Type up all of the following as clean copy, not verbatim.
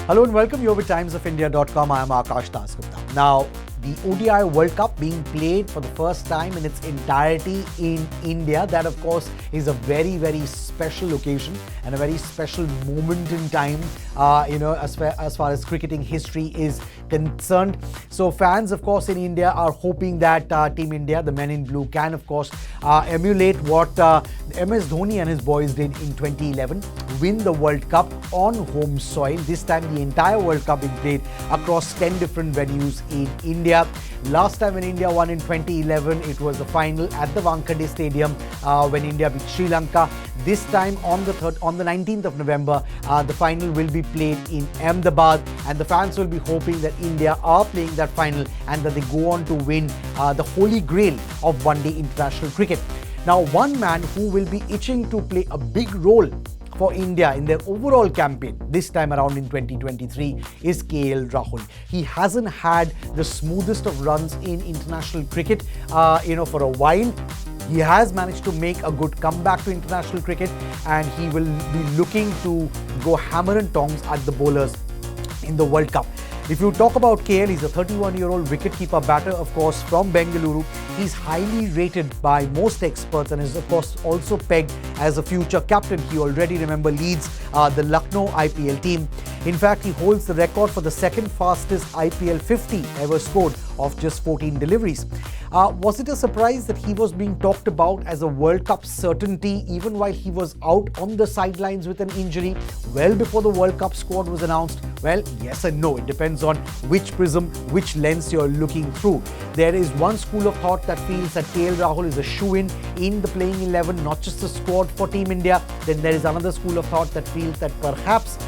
Hello and welcome. You're with timesofIndia.com. I am Akash Dasgupta. Now, the ODI World Cup being played for the first time in its entirety in India. That, of course, is a very, very special occasion and a very special moment in time, as far as cricketing history is concerned. So fans, of course, in India are hoping that Team India, the men in blue, can, of course, emulate what MS Dhoni and his boys did in 2011, win the World Cup on home soil. This time, the entire World Cup being played across 10 different venues in India. Last time when India won in 2011, it was the final at the Wankhede Stadium when India beat Sri Lanka. This time on the 19th of November, the final will be played in Ahmedabad, and the fans will be hoping that India are playing that final and that they go on to win the holy grail of one-day international cricket. Now, one man who will be itching to play a big role for India in their overall campaign this time around in 2023 is Rahul. He hasn't had the smoothest of runs in international cricket, for a while. He has managed to make a good comeback to international cricket, and he will be looking to go hammer and tongs at the bowlers in the World Cup. If you talk about KL, he's a 31-year-old wicketkeeper-batter, of course, from Bengaluru. He's highly rated by most experts and is, of course, also pegged as a future captain. He already, leads the Lucknow IPL team. In fact, he holds the record for the second fastest IPL 50 ever scored of just 14 deliveries. Was it a surprise that he was being talked about as a World Cup certainty even while he was out on the sidelines with an injury well before the World Cup squad was announced? Well, yes and no. It depends on which prism, which lens you're looking through. There is one school of thought that feels that Rahul is a shoo-in in the playing 11, not just the squad for Team India. Then there is another school of thought that feels that perhaps,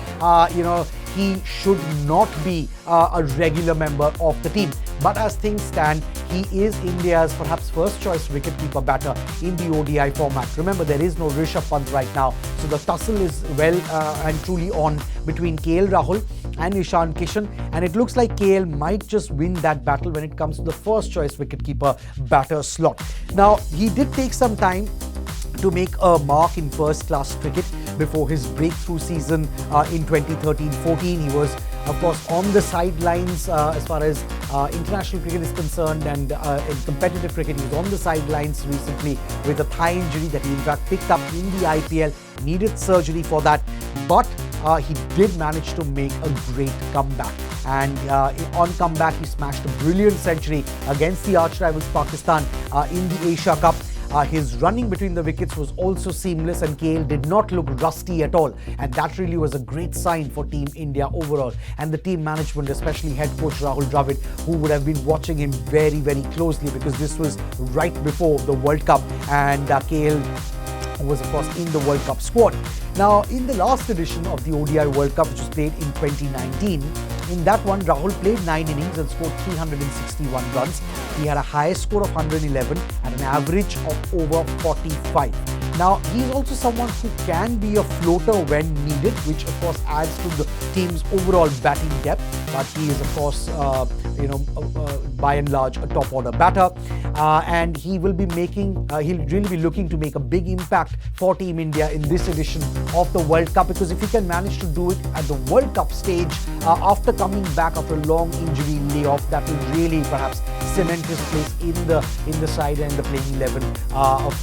he should not be a regular member of the team. But as things stand, he is India's perhaps first choice wicketkeeper-batter in the ODI format. Remember, there is no Rishabh Pant right now, so the tussle is well and truly on between Rahul and Ishan Kishan, and it looks like KL might just win that battle when it comes to the first choice wicketkeeper-batter slot. Now, he did take some time to make a mark in first-class cricket before his breakthrough season in 2013-14. He was, of course, on the sidelines as far as international cricket is concerned, and in competitive cricket, he was on the sidelines recently with a thigh injury that he in fact picked up in the IPL, needed surgery for that, but he did manage to make a great comeback. And on comeback, he smashed a brilliant century against the arch rivals Pakistan in the Asia Cup. His running between the wickets was also seamless, and KL did not look rusty at all, and that really was a great sign for Team India overall, and the team management, especially head coach Rahul, who would have been watching him very, very closely because this was right before the World Cup, and KL was, of course, in the World Cup squad. Now, in the last edition of the ODI World Cup, which was played in 2019, in that one, Rahul played 9 innings and scored 361 runs. He had a highest score of 111 and an average of over 45. Now, he's also someone who can be a floater when needed, which of course adds to the team's overall batting depth. But he is, of course, by and large, a top-order batter, and he will be he'll really be looking to make a big impact for Team India in this edition of the World Cup, because if he can manage to do it at the World Cup stage after coming back after a long injury layoff, that will really perhaps cement his place in the side and the playing 11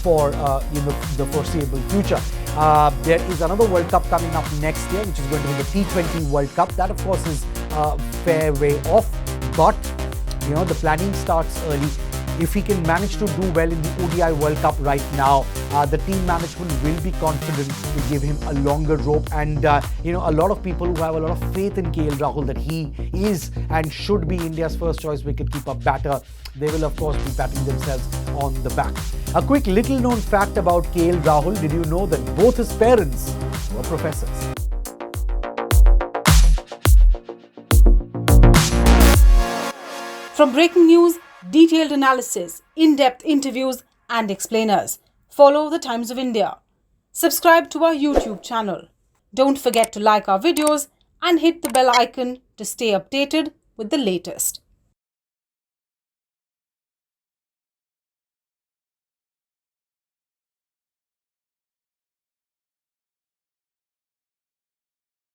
for the foreseeable future. There is another World Cup coming up next year, which is going to be the T20 World Cup. That, of course, is a fair way off, but the planning starts early. If he can manage to do well in the ODI World Cup right now, the team management will be confident to give him a longer rope, and a lot of people who have a lot of faith in Rahul that he is and should be India's first choice wicketkeeper-batter, they will, of course, be patting themselves on the back. A quick little known fact about Rahul: did you know that both his parents were professors? From breaking news, detailed analysis, in-depth interviews and explainers, follow the Times of India. Subscribe to our YouTube channel. Don't forget to like our videos and hit the bell icon to stay updated with the latest.